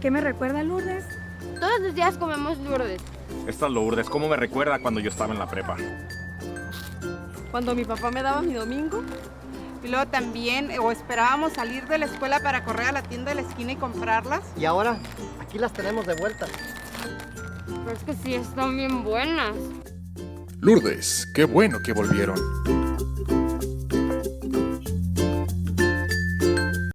qué me recuerda, Lourdes? Todos los días comemos Lourdes. Esta Lourdes, ¿cómo me recuerda cuando yo estaba en la prepa? Cuando mi papá me daba mi domingo. Y luego también, o esperábamos salir de la escuela para correr a la tienda de la esquina y comprarlas. Y ahora, aquí las tenemos de vuelta. Pero es que sí están bien buenas. Lourdes, qué bueno que volvieron.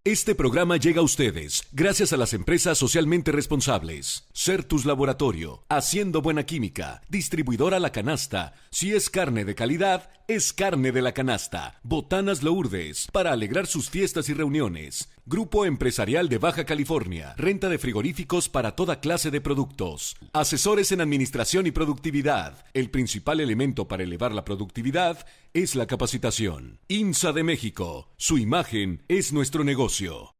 Este programa llega a ustedes gracias a las empresas socialmente responsables. Certus Laboratorio, haciendo buena química. Distribuidora La Canasta. Si es carne de calidad, es carne de La Canasta. Botanas Lourdes, para alegrar sus fiestas y reuniones. Grupo Empresarial de Baja California. Renta de frigoríficos para toda clase de productos. Asesores en administración y productividad. El principal elemento para elevar la productividad es la capacitación. INSA de México. Su imagen es nuestro negocio.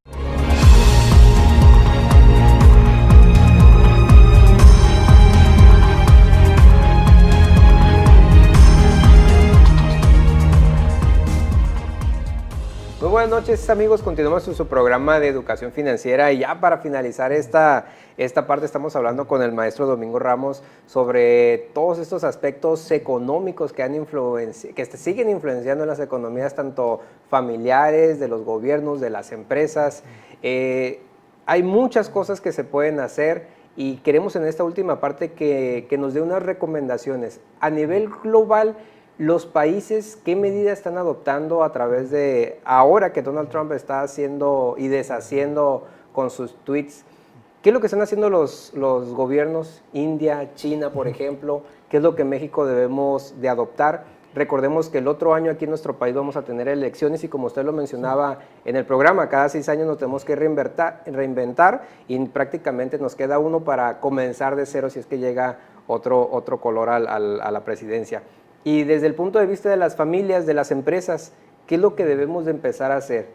Muy buenas noches, amigos. Continuamos con su programa de educación financiera y ya para finalizar esta parte estamos hablando con el maestro Domingo Ramos sobre todos estos aspectos económicos que siguen influenciando en las economías tanto familiares, de los gobiernos, de las empresas. Hay muchas cosas que se pueden hacer y queremos en esta última parte que nos dé unas recomendaciones. A nivel global, los países, ¿qué medidas están adoptando a través de, ahora que Donald Trump está haciendo y deshaciendo con sus tweets? ¿Qué es lo que están haciendo los gobiernos? India, China, por ejemplo. ¿Qué es lo que México debemos de adoptar? Recordemos que el otro año aquí en nuestro país vamos a tener elecciones y como usted lo mencionaba en el programa, cada 6 años nos tenemos que reinventar y prácticamente nos queda uno para comenzar de cero si es que llega otro color a la presidencia. Y desde el punto de vista de las familias, de las empresas, ¿qué es lo que debemos de empezar a hacer?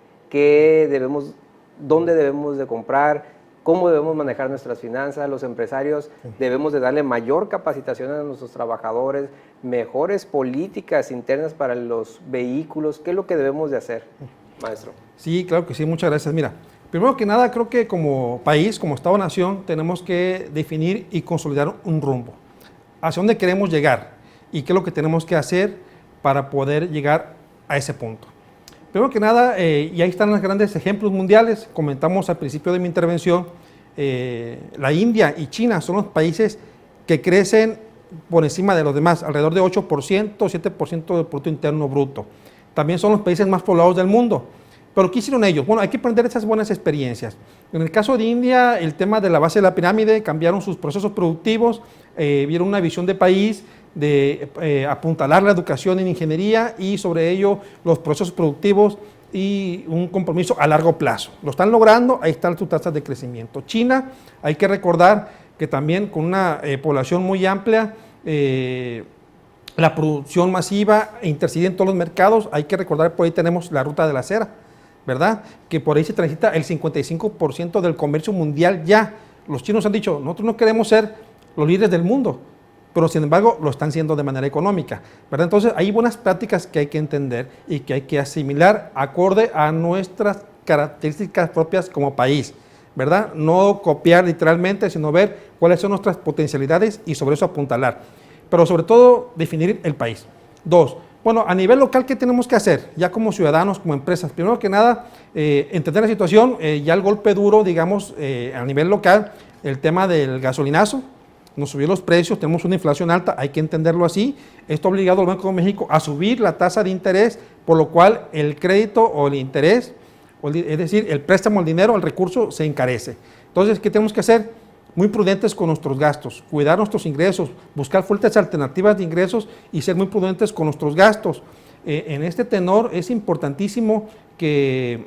¿Dónde debemos de comprar? ¿Cómo debemos manejar nuestras finanzas? Los empresarios debemos de darle mayor capacitación a nuestros trabajadores, mejores políticas internas para los vehículos. ¿Qué es lo que debemos de hacer, maestro? Sí, claro que sí, muchas gracias. Mira, primero que nada, creo que como país, como Estado-Nación, tenemos que definir y consolidar un rumbo. ¿Hacia dónde queremos llegar? ¿Y qué es lo que tenemos que hacer para poder llegar a ese punto? Primero que nada, y ahí están los grandes ejemplos mundiales, comentamos al principio de mi intervención, la India y China son los países que crecen por encima de los demás, alrededor de 8%, 7% del Producto Interno Bruto. También son los países más poblados del mundo. ¿Pero qué hicieron ellos? Bueno, hay que aprender esas buenas experiencias. En el caso de India, el tema de la base de la pirámide, cambiaron sus procesos productivos, vieron una visión de país, de apuntalar la educación en ingeniería y sobre ello los procesos productivos y un compromiso a largo plazo. Lo están logrando, ahí están sus tasas de crecimiento. China, hay que recordar que también con una población muy amplia, la producción masiva intercede en todos los mercados, hay que recordar por ahí tenemos la ruta de la seda, ¿verdad? Que por ahí se transita el 55% del comercio mundial ya. Los chinos han dicho, nosotros no queremos ser los líderes del mundo, pero sin embargo lo están haciendo de manera económica, ¿verdad? Entonces hay buenas prácticas que hay que entender y que hay que asimilar acorde a nuestras características propias como país, ¿verdad? No copiar literalmente, sino ver cuáles son nuestras potencialidades y sobre eso apuntalar, pero sobre todo definir el país. 2, bueno, a nivel local, ¿qué tenemos que hacer? Ya como ciudadanos, como empresas, primero que nada, entender la situación, ya el golpe duro, digamos, a nivel local, el tema del gasolinazo, nos subió los precios, tenemos una inflación alta, hay que entenderlo así. Esto ha obligado al Banco de México a subir la tasa de interés, por lo cual el crédito o el interés, es decir, el préstamo, el dinero, el recurso se encarece. Entonces, ¿qué tenemos que hacer? Muy prudentes con nuestros gastos, cuidar nuestros ingresos, buscar fuentes alternativas de ingresos y ser muy prudentes con nuestros gastos. En este tenor es importantísimo que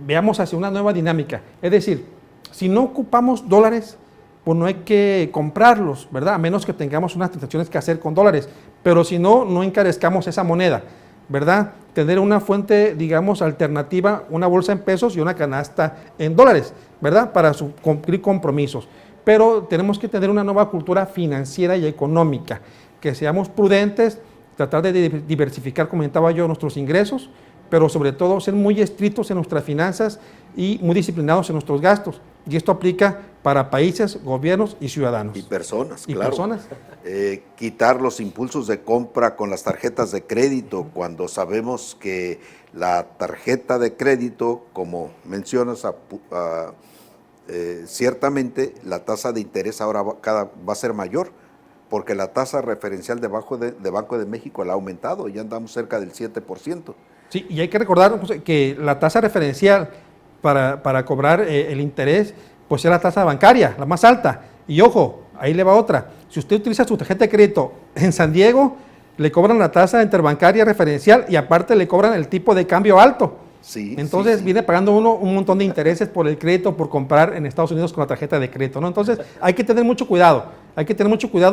veamos hacia una nueva dinámica. Es decir, si no ocupamos dólares, pues no hay que comprarlos, ¿verdad? A menos que tengamos unas transacciones que hacer con dólares. Pero si no, no encarezcamos esa moneda, ¿verdad? Tener una fuente, digamos, alternativa, una bolsa en pesos y una canasta en dólares, ¿verdad? Para cumplir compromisos. Pero tenemos que tener una nueva cultura financiera y económica, que seamos prudentes, tratar de diversificar, comentaba yo, nuestros ingresos, pero sobre todo ser muy estrictos en nuestras finanzas y muy disciplinados en nuestros gastos. y esto aplica para países, gobiernos y ciudadanos. Y personas, Y claro. personas. Quitar los impulsos de compra con las tarjetas de crédito, cuando sabemos que la tarjeta de crédito, como mencionas, ciertamente la tasa de interés ahora va a ser mayor, porque la tasa referencial de Banco de México la ha aumentado, ya andamos cerca del 7%. Sí, y hay que recordar José, que la tasa referencial para cobrar el interés, pues es la tasa bancaria, la más alta. Y ojo, ahí le va otra. Si usted utiliza su tarjeta de crédito en San Diego, le cobran la tasa interbancaria referencial y aparte le cobran el tipo de cambio alto. Sí, Entonces sí. viene pagando uno un montón de intereses por el crédito, por comprar en Estados Unidos con la tarjeta de crédito, ¿no? Entonces hay que tener mucho cuidado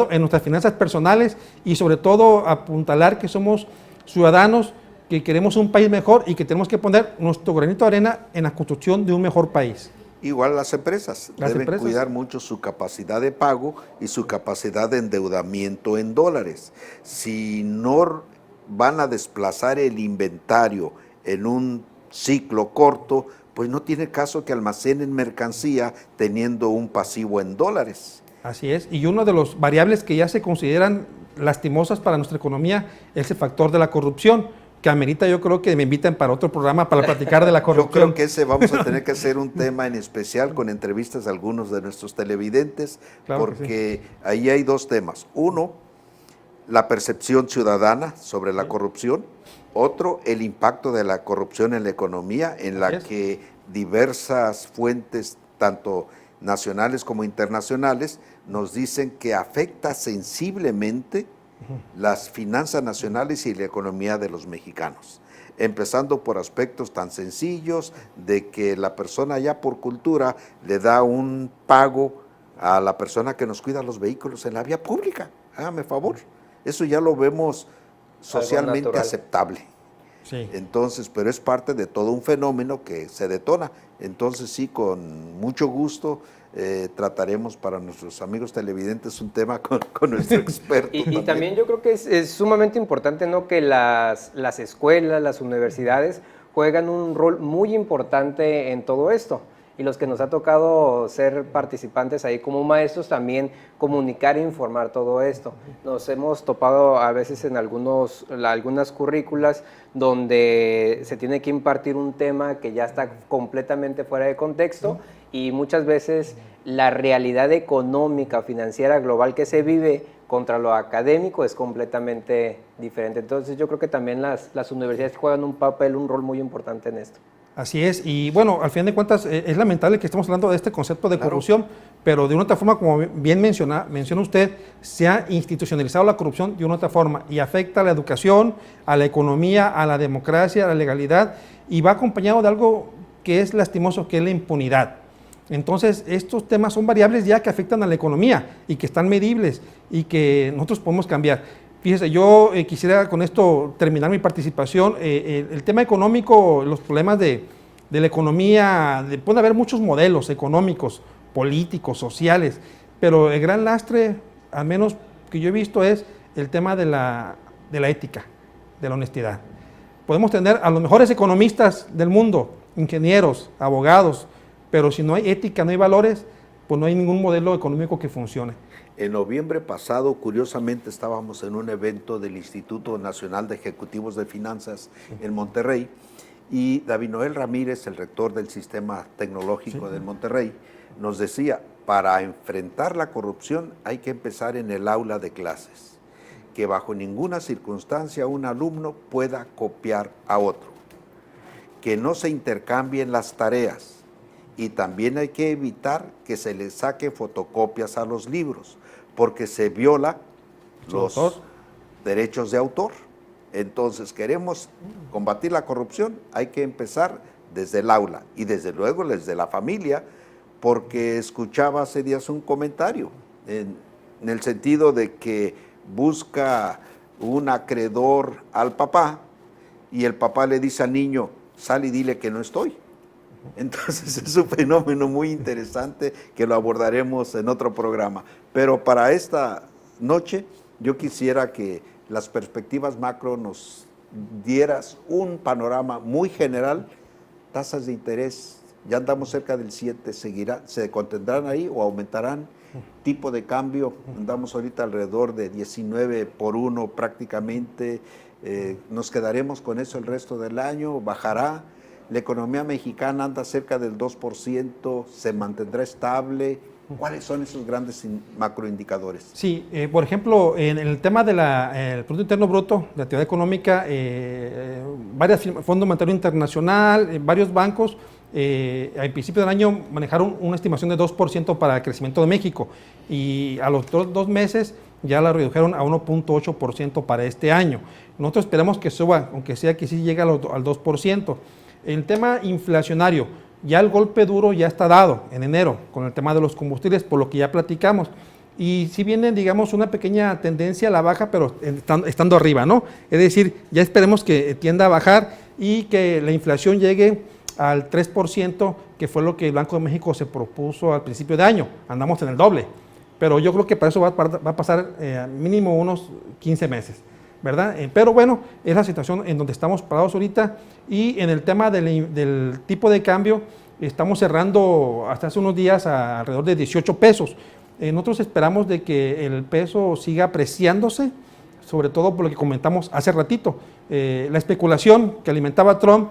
en nuestras finanzas personales y sobre todo apuntalar que somos ciudadanos, que queremos un país mejor y que tenemos que poner nuestro granito de arena en la construcción de un mejor país. Igual las empresas deben cuidar mucho su capacidad de pago y su capacidad de endeudamiento en dólares. Si no van a desplazar el inventario en un ciclo corto, pues no tiene caso que almacenen mercancía teniendo un pasivo en dólares. Así es, y uno de los variables que ya se consideran lastimosas para nuestra economía es el factor de la corrupción, que amerita, yo creo que me inviten para otro programa para platicar de la corrupción. Yo creo que ese vamos a tener que hacer un tema en especial con entrevistas a algunos de nuestros televidentes, claro, porque sí, ahí hay dos temas. Uno, la percepción ciudadana sobre la corrupción. Otro, el impacto de la corrupción en la economía, en la que diversas fuentes, tanto nacionales como internacionales, nos dicen que afecta sensiblemente las finanzas nacionales y la economía de los mexicanos, empezando por aspectos tan sencillos de que la persona ya por cultura le da un pago a la persona que nos cuida los vehículos en la vía pública. Hágame favor, eso ya lo vemos socialmente aceptable. Sí. Entonces, pero es parte de todo un fenómeno que se detona. Entonces sí, con mucho gusto trataremos para nuestros amigos televidentes un tema con nuestro experto. Y también yo creo que es sumamente importante, ¿no?, que las escuelas, las universidades juegan un rol muy importante en todo esto. Y los que nos ha tocado ser participantes ahí como maestros, también comunicar e informar todo esto. Nos hemos topado a veces en algunas currículas donde se tiene que impartir un tema que ya está completamente fuera de contexto y muchas veces la realidad económica, financiera, global que se vive contra lo académico es completamente diferente. Entonces yo creo que también las universidades juegan un rol muy importante en esto. Así es, y bueno, al fin de cuentas es lamentable que estemos hablando de este concepto de corrupción, pero de una otra forma, como bien menciona usted, se ha institucionalizado la corrupción de una otra forma y afecta a la educación, a la economía, a la democracia, a la legalidad y va acompañado de algo que es lastimoso, que es la impunidad. Entonces, estos temas son variables ya que afectan a la economía y que están medibles y que nosotros podemos cambiar. Fíjese, yo quisiera con esto terminar mi participación. El tema económico, los problemas de la economía, puede haber muchos modelos económicos, políticos, sociales, pero el gran lastre, al menos que yo he visto, es el tema de la ética, de la honestidad. Podemos tener a los mejores economistas del mundo, ingenieros, abogados, pero si no hay ética, no hay valores, pues no hay ningún modelo económico que funcione. En noviembre pasado, curiosamente, estábamos en un evento del Instituto Nacional de Ejecutivos de Finanzas en Monterrey y David Noel Ramírez, el rector del Sistema Tecnológico de Monterrey, nos decía, para enfrentar la corrupción hay que empezar en el aula de clases, que bajo ninguna circunstancia un alumno pueda copiar a otro, que no se intercambien las tareas y también hay que evitar que se le saque fotocopias a los libros, porque se viola los derechos de autor. Entonces, queremos combatir la corrupción, hay que empezar desde el aula y desde luego desde la familia, porque escuchaba hace días un comentario en el sentido de que busca un acreedor al papá y el papá le dice al niño, sal y dile que no estoy. Entonces es un fenómeno muy interesante que lo abordaremos en otro programa. Pero para esta noche yo quisiera que las perspectivas macro nos dieras un panorama muy general, tasas de interés ya andamos cerca del 7, ¿se contendrán ahí o aumentarán? Tipo de cambio, andamos ahorita alrededor de 19 por 1 prácticamente, ¿nos quedaremos con eso el resto del año? ¿Bajará? La economía mexicana anda cerca del 2%, ¿se mantendrá estable? ¿Cuáles son esos grandes macroindicadores? Sí, por ejemplo, en el tema del Producto Interno Bruto, de la actividad económica, varios Fondo Monetario Internacional, varios bancos, al principio del año manejaron una estimación de 2% para el crecimiento de México y a los dos meses ya la redujeron a 1.8% para este año. Nosotros esperamos que suba, aunque sea que sí llegue al 2%. El tema inflacionario, ya el golpe duro ya está dado en enero con el tema de los combustibles, por lo que ya platicamos. Y sí viene, digamos, una pequeña tendencia a la baja, pero estando arriba, ¿no? Es decir, ya esperemos que tienda a bajar y que la inflación llegue al 3%, que fue lo que el Banco de México se propuso al principio de año. Andamos en el doble, pero yo creo que para eso va a pasar mínimo unos 15 meses, ¿verdad? Pero bueno, es la situación en donde estamos parados ahorita, y en el tema del tipo de cambio, estamos cerrando hasta hace unos días a alrededor de 18 pesos. Nosotros esperamos de que el peso siga apreciándose, sobre todo por lo que comentamos hace ratito. La especulación que alimentaba Trump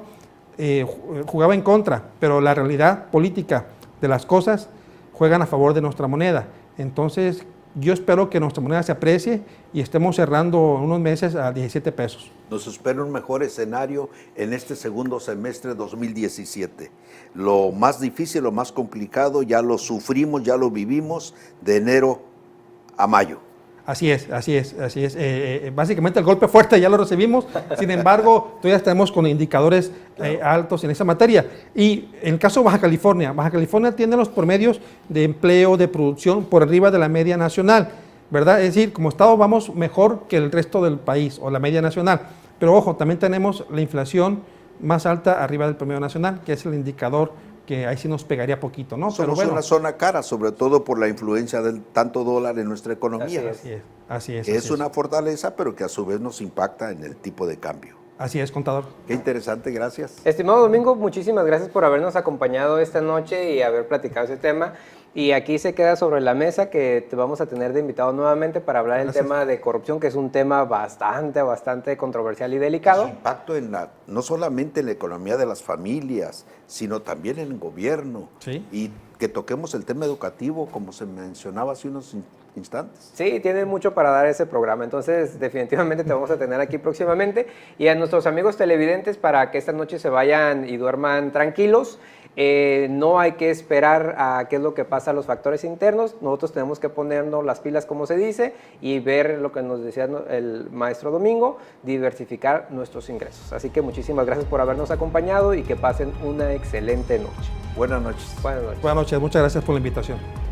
jugaba en contra, pero la realidad política de las cosas juegan a favor de nuestra moneda. Entonces, yo espero que nuestra moneda se aprecie y estemos cerrando unos meses a 17 pesos. Nos espera un mejor escenario en este segundo semestre de 2017. Lo más difícil, lo más complicado, ya lo sufrimos, ya lo vivimos de enero a mayo. Así es. Básicamente el golpe fuerte ya lo recibimos, sin embargo, todavía estamos con indicadores altos en esa materia. Y en el caso de Baja California tiene los promedios de empleo, de producción por arriba de la media nacional, ¿verdad? Es decir, como estado vamos mejor que el resto del país o la media nacional. Pero ojo, también tenemos la inflación más alta arriba del promedio nacional, que es el indicador que ahí sí nos pegaría poquito, ¿no? Somos Pero bueno, una zona cara, sobre todo por la influencia del tanto dólar en nuestra economía. Así es. Es una fortaleza, pero que a su vez nos impacta en el tipo de cambio. Así es, contador. Qué interesante, gracias. Estimado Domingo, muchísimas gracias por habernos acompañado esta noche y haber platicado ese tema. Y aquí se queda sobre la mesa que te vamos a tener de invitado nuevamente para hablar del tema de corrupción, que es un tema bastante controversial y delicado. Su impacto no solamente en la economía de las familias, sino también en el gobierno. Sí. Y que toquemos el tema educativo, como se mencionaba hace unos instantes. Sí, tiene mucho para dar ese programa, entonces definitivamente te vamos a tener aquí próximamente. Y a nuestros amigos televidentes, para que esta noche se vayan y duerman tranquilos. No hay que esperar a qué es lo que pasa a los factores internos, nosotros tenemos que ponernos las pilas, como se dice, y ver lo que nos decía el maestro Domingo, diversificar nuestros ingresos. Así que muchísimas gracias por habernos acompañado y que pasen una excelente noche. Buenas noches. Buenas noches. Buenas noches, muchas gracias por la invitación.